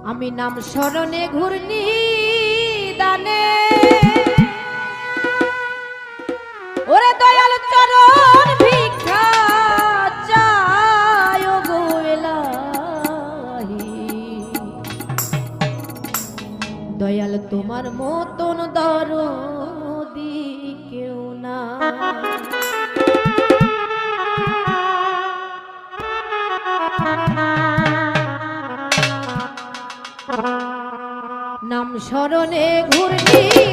আমি নাম স্মরণে ঘূর্ণি দানে ওরে দয়াল চরণ ভিক্ষা চায় গো এলাহি দয়াল তোমার মতন দরদি কেউ না নাম স্মরণে ঘূর্ণি